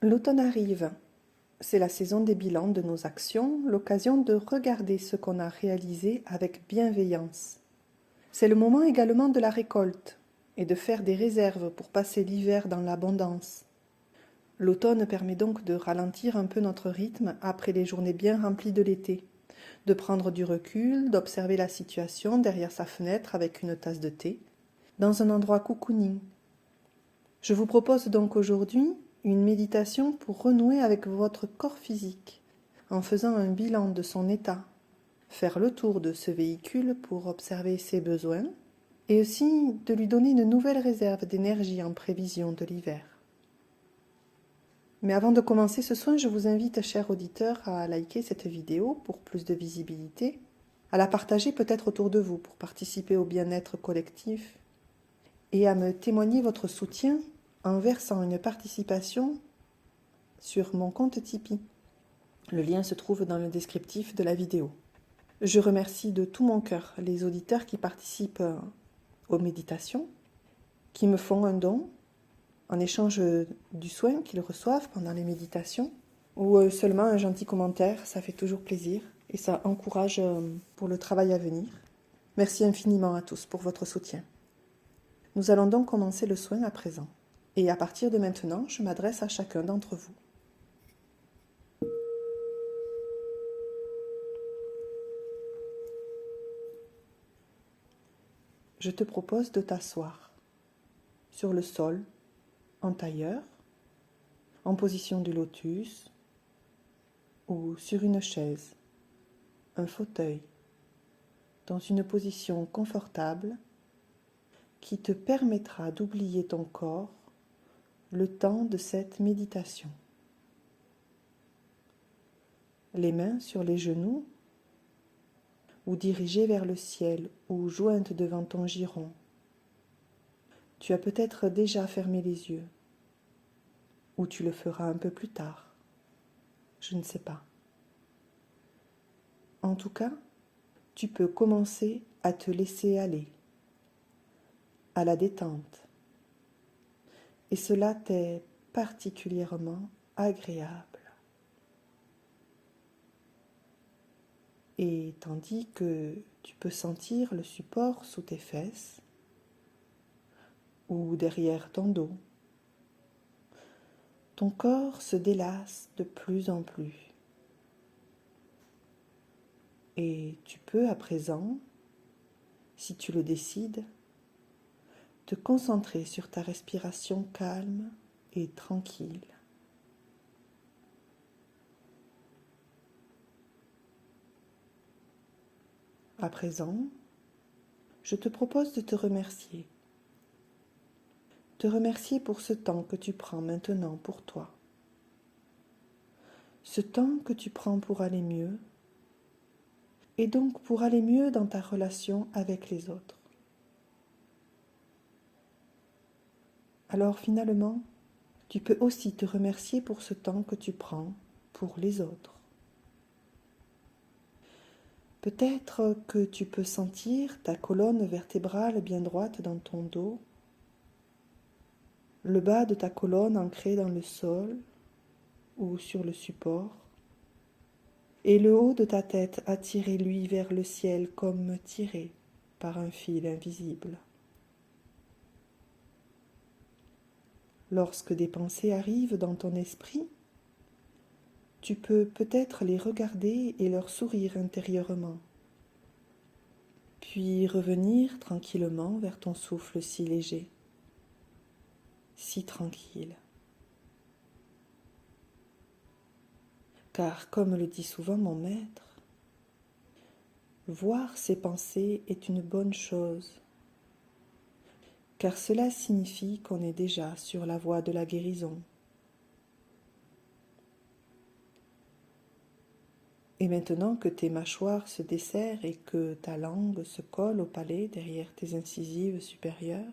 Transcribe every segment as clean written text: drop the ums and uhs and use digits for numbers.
L'automne arrive. C'est la saison des bilans de nos actions, l'occasion de regarder ce qu'on a réalisé avec bienveillance. C'est le moment également de la récolte et de faire des réserves pour passer l'hiver dans l'abondance. L'automne permet donc de ralentir un peu notre rythme après les journées bien remplies de l'été, de prendre du recul, d'observer la situation derrière sa fenêtre avec une tasse de thé, dans un endroit cocooning. Je vous propose donc aujourd'hui une méditation pour renouer avec votre corps physique, en faisant un bilan de son état, faire le tour de ce véhicule pour observer ses besoins, et aussi de lui donner une nouvelle réserve d'énergie en prévision de l'hiver. Mais avant de commencer ce soin, je vous invite, chers auditeurs, à liker cette vidéo pour plus de visibilité, à la partager peut-être autour de vous pour participer au bien-être collectif, et à me témoigner votre soutien en versant une participation sur mon compte Tipeee. Le lien se trouve dans le descriptif de la vidéo. Je remercie de tout mon cœur les auditeurs qui participent aux méditations, qui me font un don en échange du soin qu'ils reçoivent pendant les méditations, ou seulement un gentil commentaire, ça fait toujours plaisir et ça encourage pour le travail à venir. Merci infiniment à tous pour votre soutien. Nous allons donc commencer le soin à présent. Et à partir de maintenant, je m'adresse à chacun d'entre vous. Je te propose de t'asseoir sur le sol, en tailleur, en position du lotus ou sur une chaise, un fauteuil, dans une position confortable qui te permettra d'oublier ton corps le temps de cette méditation. Les mains sur les genoux ou dirigées vers le ciel ou jointes devant ton giron. Tu as peut-être déjà fermé les yeux ou tu le feras un peu plus tard. Je ne sais pas. En tout cas, tu peux commencer à te laisser aller, à la détente. Et cela t'est particulièrement agréable. Et tandis que tu peux sentir le support sous tes fesses ou derrière ton dos, ton corps se délasse de plus en plus. Et tu peux à présent, si tu le décides, te concentrer sur ta respiration calme et tranquille. À présent, je te propose de te remercier. Te remercier pour ce temps que tu prends maintenant pour toi. Ce temps que tu prends pour aller mieux, et donc pour aller mieux dans ta relation avec les autres. Alors finalement, tu peux aussi te remercier pour ce temps que tu prends pour les autres. Peut-être que tu peux sentir ta colonne vertébrale bien droite dans ton dos, le bas de ta colonne ancré dans le sol ou sur le support, et le haut de ta tête attiré lui vers le ciel comme tiré par un fil invisible. Lorsque des pensées arrivent dans ton esprit, tu peux peut-être les regarder et leur sourire intérieurement, puis revenir tranquillement vers ton souffle si léger, si tranquille. Car comme le dit souvent mon maître, voir ses pensées est une bonne chose, car cela signifie qu'on est déjà sur la voie de la guérison. Et maintenant que tes mâchoires se desserrent et que ta langue se colle au palais derrière tes incisives supérieures,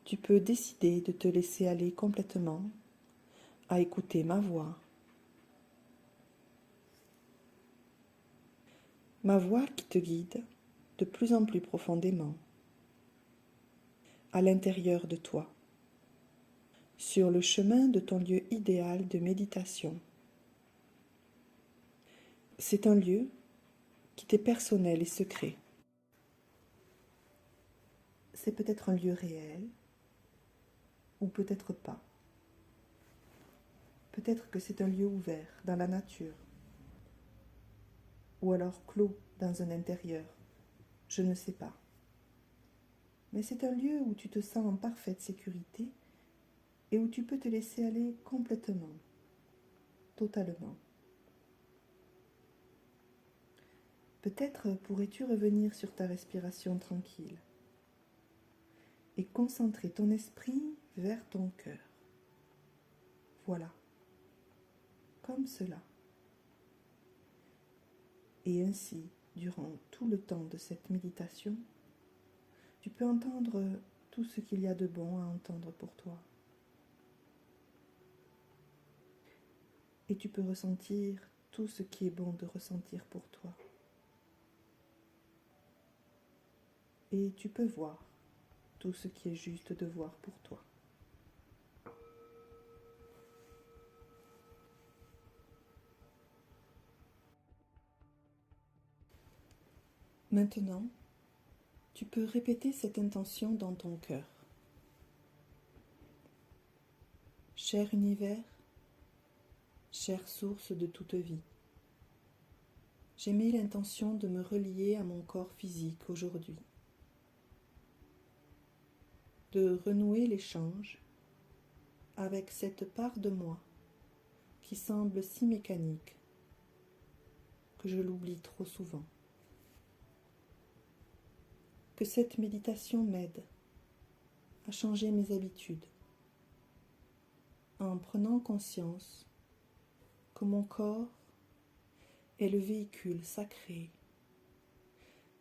tu peux décider de te laisser aller complètement à écouter ma voix. Ma voix qui te guide de plus en plus profondément à l'intérieur de toi, sur le chemin de ton lieu idéal de méditation. C'est un lieu qui t'est personnel et secret. C'est peut-être un lieu réel ou peut-être pas. Peut-être que c'est un lieu ouvert dans la nature ou alors clos dans un intérieur. Je ne sais pas. Mais c'est un lieu où tu te sens en parfaite sécurité et où tu peux te laisser aller complètement, totalement. Peut-être pourrais-tu revenir sur ta respiration tranquille et concentrer ton esprit vers ton cœur. Voilà, comme cela. Et ainsi, durant tout le temps de cette méditation, tu peux entendre tout ce qu'il y a de bon à entendre pour toi. Et tu peux ressentir tout ce qui est bon de ressentir pour toi. Et tu peux voir tout ce qui est juste de voir pour toi. Maintenant, tu peux répéter cette intention dans ton cœur. Cher univers, chère source de toute vie, j'ai mis l'intention de me relier à mon corps physique aujourd'hui, de renouer l'échange avec cette part de moi qui semble si mécanique que je l'oublie trop souvent. Que cette méditation m'aide à changer mes habitudes en prenant conscience que mon corps est le véhicule sacré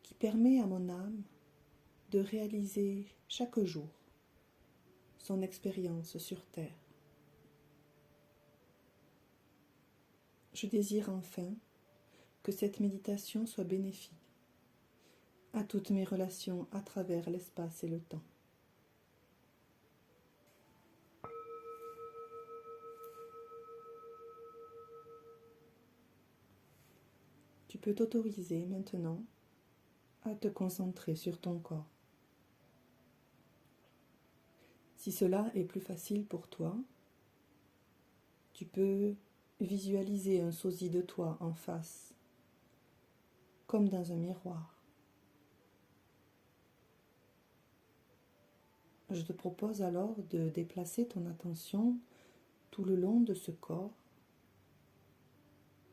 qui permet à mon âme de réaliser chaque jour son expérience sur Terre. Je désire enfin que cette méditation soit bénéfique à toutes mes relations à travers l'espace et le temps. Tu peux t'autoriser maintenant à te concentrer sur ton corps. Si cela est plus facile pour toi, tu peux visualiser un sosie de toi en face, comme dans un miroir. Je te propose alors de déplacer ton attention tout le long de ce corps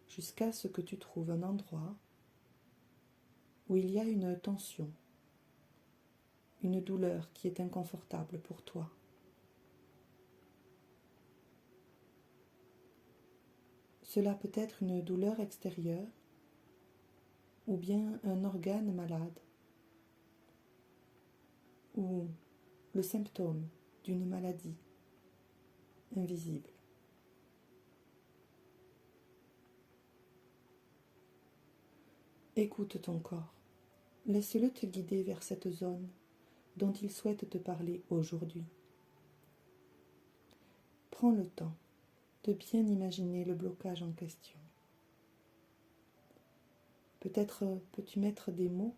jusqu'à ce que tu trouves un endroit où il y a une tension, une douleur qui est inconfortable pour toi. Cela peut être une douleur extérieure ou bien un organe malade ou le symptôme d'une maladie invisible. Écoute ton corps, laisse-le te guider vers cette zone dont il souhaite te parler aujourd'hui. Prends le temps de bien imaginer le blocage en question. Peut-être peux-tu mettre des mots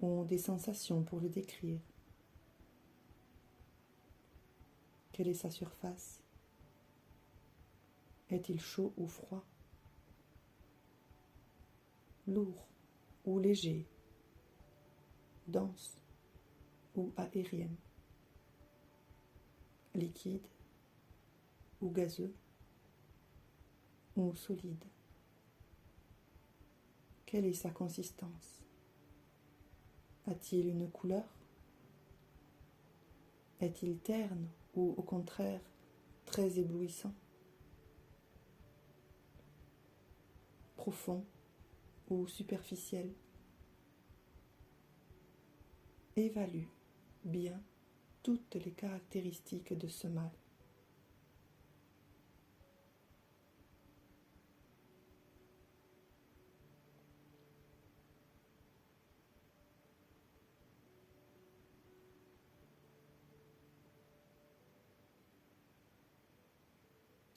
ou des sensations pour le décrire. Quelle est sa surface? Est-il chaud ou froid? Lourd ou léger? Dense ou aérien? Liquide ou gazeux ou solide? Quelle est sa consistance? A-t-il une couleur? Est-il terne ou au contraire très éblouissant? Profond ou superficiel? Évalue bien toutes les caractéristiques de ce mal.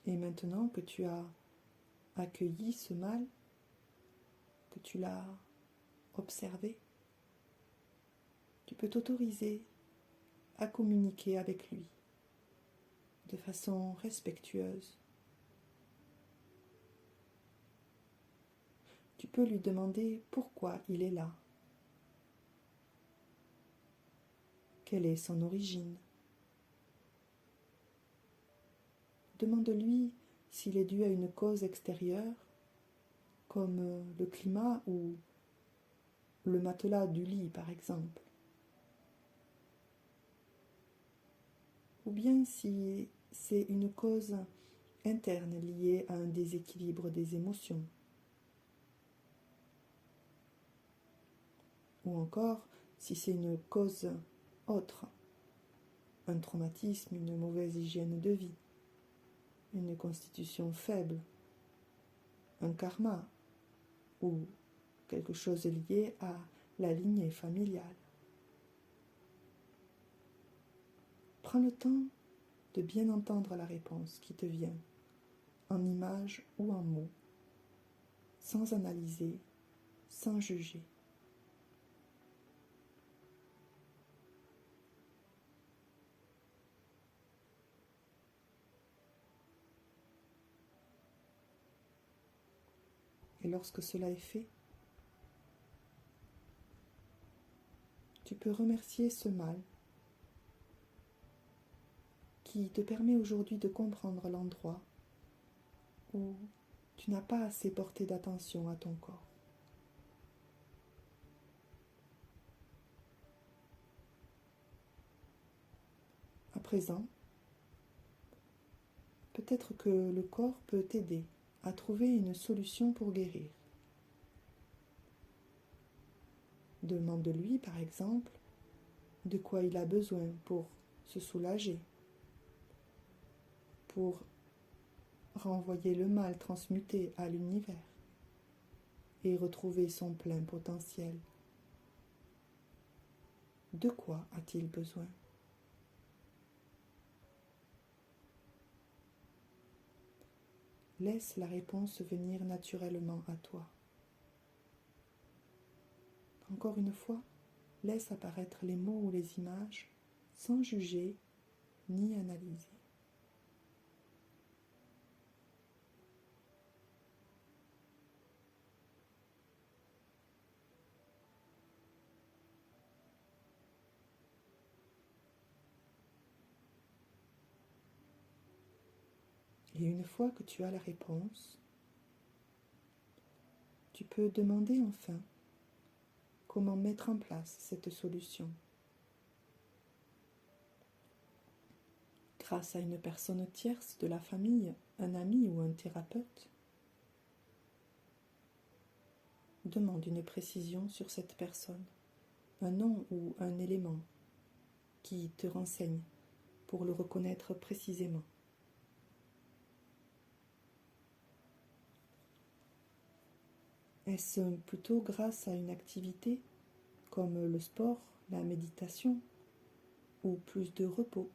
Et maintenant que tu as accueilli ce mal, que tu l'as observé, tu peux t'autoriser à communiquer avec lui de façon respectueuse. Tu peux lui demander pourquoi il est là. Quelle est son origine? Demande-lui s'il est dû à une cause extérieure, comme le climat ou le matelas du lit par exemple. Ou bien si c'est une cause interne liée à un déséquilibre des émotions. Ou encore si c'est une cause autre, un traumatisme, une mauvaise hygiène de vie, une constitution faible, un karma ou quelque chose lié à la lignée familiale. Prends le temps de bien entendre la réponse qui te vient, en images ou en mots, sans analyser, sans juger. Et lorsque cela est fait, tu peux remercier ce mal qui te permet aujourd'hui de comprendre l'endroit où tu n'as pas assez porté d'attention à ton corps. À présent, peut-être que le corps peut t'aider à trouver une solution pour guérir. Demande-lui, par exemple, de quoi il a besoin pour se soulager, pour renvoyer le mal transmuté à l'univers et retrouver son plein potentiel. De quoi a-t-il besoin? Laisse la réponse venir naturellement à toi. Encore une fois, laisse apparaître les mots ou les images sans juger ni analyser. Et une fois que tu as la réponse, tu peux demander enfin comment mettre en place cette solution. Grâce à une personne tierce de la famille, un ami ou un thérapeute, demande une précision sur cette personne, un nom ou un élément qui te renseigne pour le reconnaître précisément. Est-ce plutôt grâce à une activité comme le sport, la méditation ou plus de repos?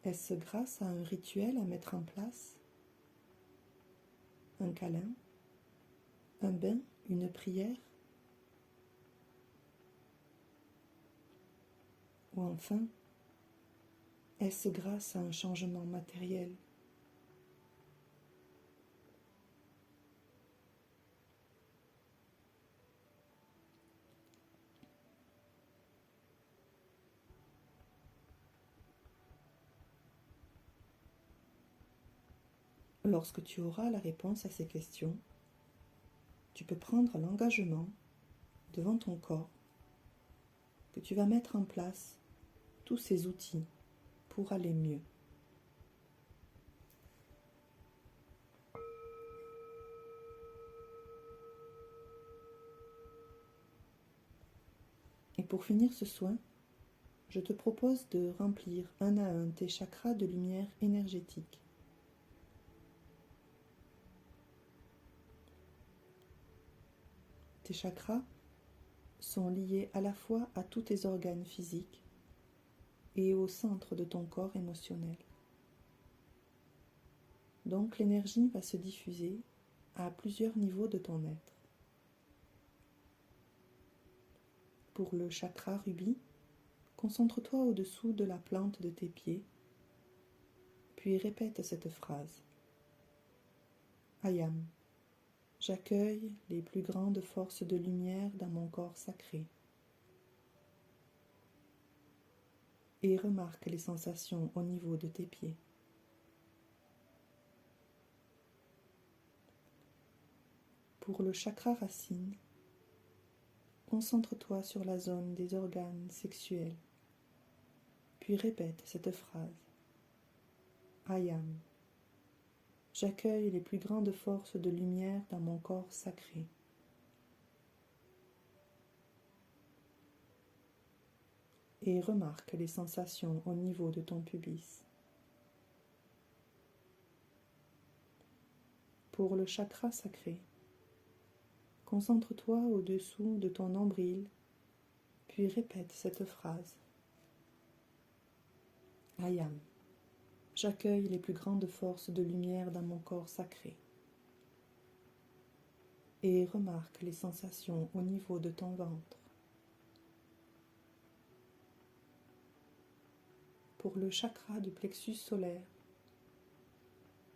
Est-ce grâce à un rituel à mettre en place? Un câlin? Un bain? Une prière? Ou enfin, est-ce grâce à un changement matériel? Lorsque tu auras la réponse à ces questions, tu peux prendre l'engagement devant ton corps que tu vas mettre en place tous ces outils pour aller mieux. Et pour finir ce soin, je te propose de remplir un à un tes chakras de lumière énergétique. Tes chakras sont liés à la fois à tous tes organes physiques et au centre de ton corps émotionnel. Donc l'énergie va se diffuser à plusieurs niveaux de ton être. Pour le chakra rubis, concentre-toi au-dessous de la plante de tes pieds, puis répète cette phrase. I am. J'accueille les plus grandes forces de lumière dans mon corps sacré. Et remarque les sensations au niveau de tes pieds. Pour le chakra racine, concentre-toi sur la zone des organes sexuels, puis répète cette phrase. I am. J'accueille les plus grandes forces de lumière dans mon corps sacré. Et remarque les sensations au niveau de ton pubis. Pour le chakra sacré, concentre-toi au-dessous de ton nombril, puis répète cette phrase. I am. J'accueille les plus grandes forces de lumière dans mon corps sacré. Et remarque les sensations au niveau de ton ventre. Pour le chakra du plexus solaire,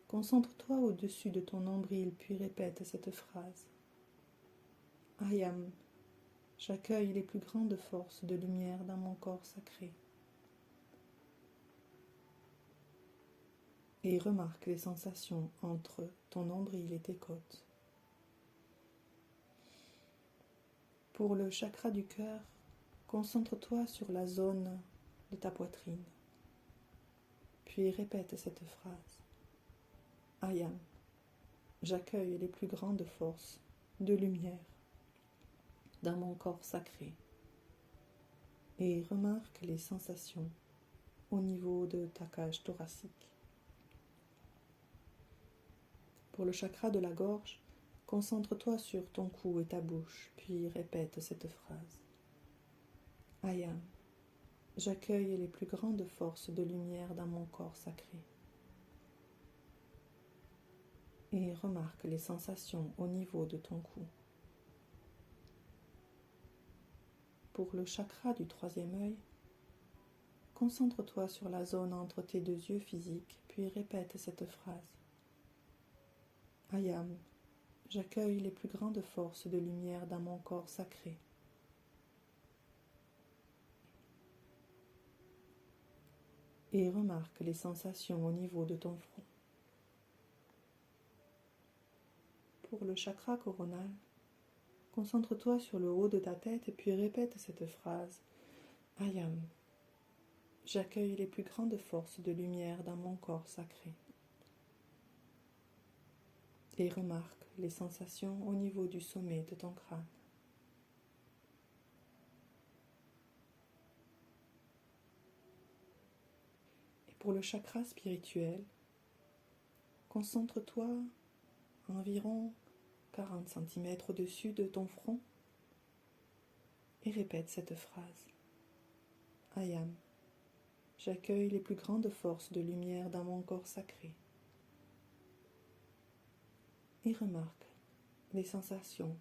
concentre-toi au-dessus de ton nombril, puis répète cette phrase. I am. J'accueille les plus grandes forces de lumière dans mon corps sacré. Et remarque les sensations entre ton nombril et tes côtes. Pour le chakra du cœur, concentre-toi sur la zone de ta poitrine. Puis répète cette phrase. I am. J'accueille les plus grandes forces de lumière dans mon corps sacré. Et remarque les sensations au niveau de ta cage thoracique. Pour le chakra de la gorge, concentre-toi sur ton cou et ta bouche, puis répète cette phrase. I am. J'accueille les plus grandes forces de lumière dans mon corps sacré. Et remarque les sensations au niveau de ton cou. Pour le chakra du troisième œil, concentre-toi sur la zone entre tes deux yeux physiques, puis répète cette phrase. I am. J'accueille les plus grandes forces de lumière dans mon corps sacré. Et remarque les sensations au niveau de ton front. Pour le chakra coronal, concentre-toi sur le haut de ta tête et puis répète cette phrase. I am. J'accueille les plus grandes forces de lumière dans mon corps sacré. Et remarque les sensations au niveau du sommet de ton crâne. Et pour le chakra spirituel, concentre-toi à environ 40 cm au-dessus de ton front et répète cette phrase. I am. J'accueille les plus grandes forces de lumière dans mon corps sacré. Et remarque les sensations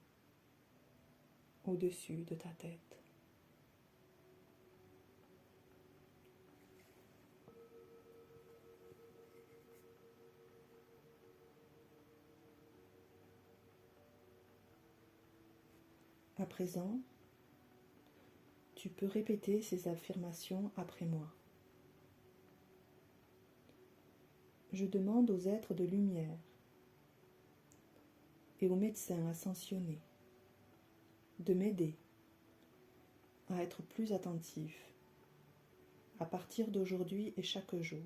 au-dessus de ta tête. À présent, tu peux répéter ces affirmations après moi. Je demande aux êtres de lumière et aux médecins ascensionnés de m'aider à être plus attentif à partir d'aujourd'hui et chaque jour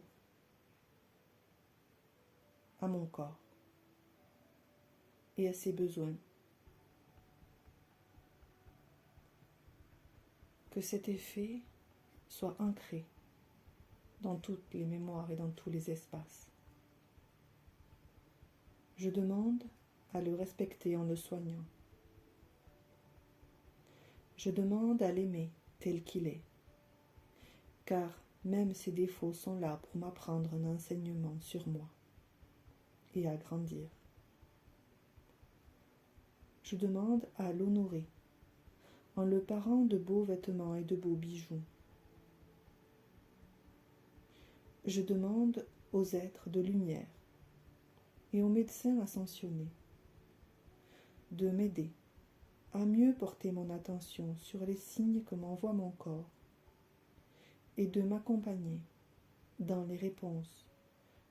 à mon corps et à ses besoins. Que cet effet soit ancré dans toutes les mémoires et dans tous les espaces. Je demande à le respecter en le soignant. Je demande à l'aimer tel qu'il est, car Même ces défauts sont là pour m'apprendre un enseignement sur moi et à grandir. Je demande à l'honorer en le parant de beaux vêtements et de beaux bijoux. Je demande aux êtres de lumière et aux médecins ascensionnés de m'aider à mieux porter mon attention sur les signes que m'envoie mon corps et de m'accompagner dans les réponses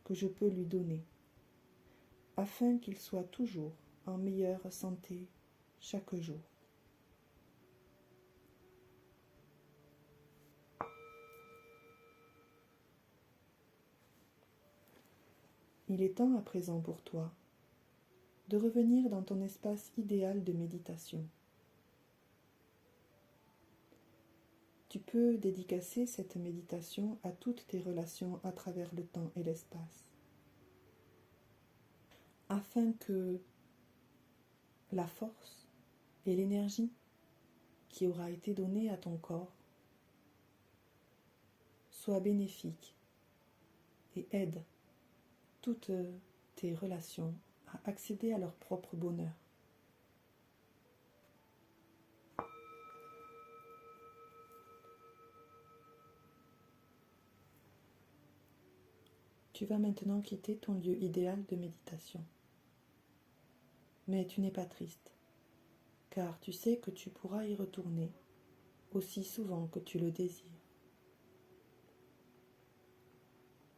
que je peux lui donner afin qu'il soit toujours en meilleure santé chaque jour. Il est temps à présent pour toi de revenir dans ton espace idéal de méditation. Tu peux dédicacer cette méditation à toutes tes relations à travers le temps et l'espace, afin que la force et l'énergie qui aura été donnée à ton corps soient bénéfiques et aident toutes tes relations à accéder à leur propre bonheur. Tu vas maintenant quitter ton lieu idéal de méditation. Mais tu n'es pas triste, car tu sais que tu pourras y retourner aussi souvent que tu le désires.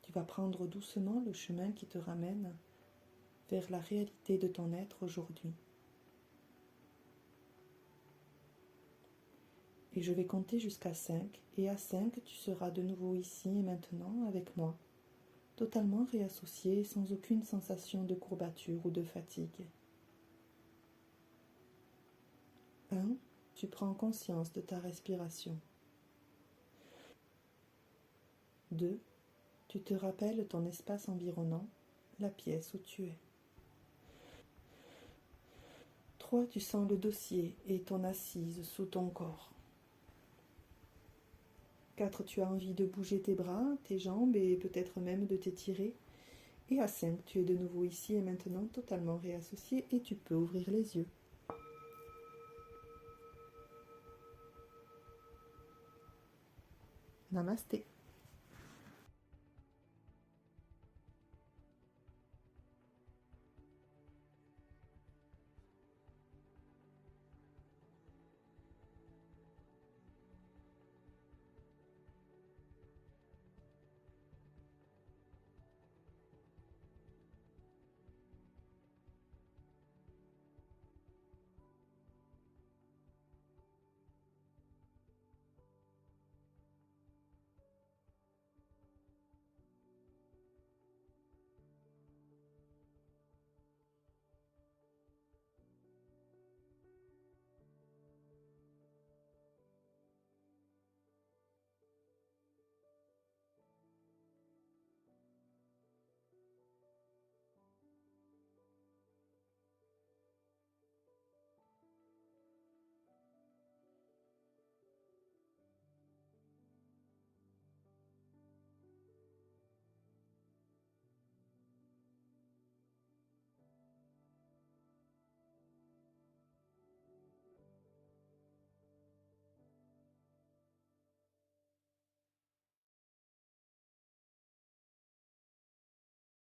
Tu vas prendre doucement le chemin qui te ramène vers la réalité de ton être aujourd'hui. Et je vais compter jusqu'à 5, et à 5, tu seras de nouveau ici et maintenant avec moi, totalement réassocié, sans aucune sensation de courbature ou de fatigue. 1. Tu prends conscience de ta respiration. 2. Tu te rappelles ton espace environnant, la pièce où tu es. 3. Tu sens le dossier et ton assise sous ton corps. 4. Tu as envie de bouger tes bras, tes jambes et peut-être même de t'étirer. Et à 5, tu es de nouveau ici et maintenant totalement réassocié et tu peux ouvrir les yeux. Namasté.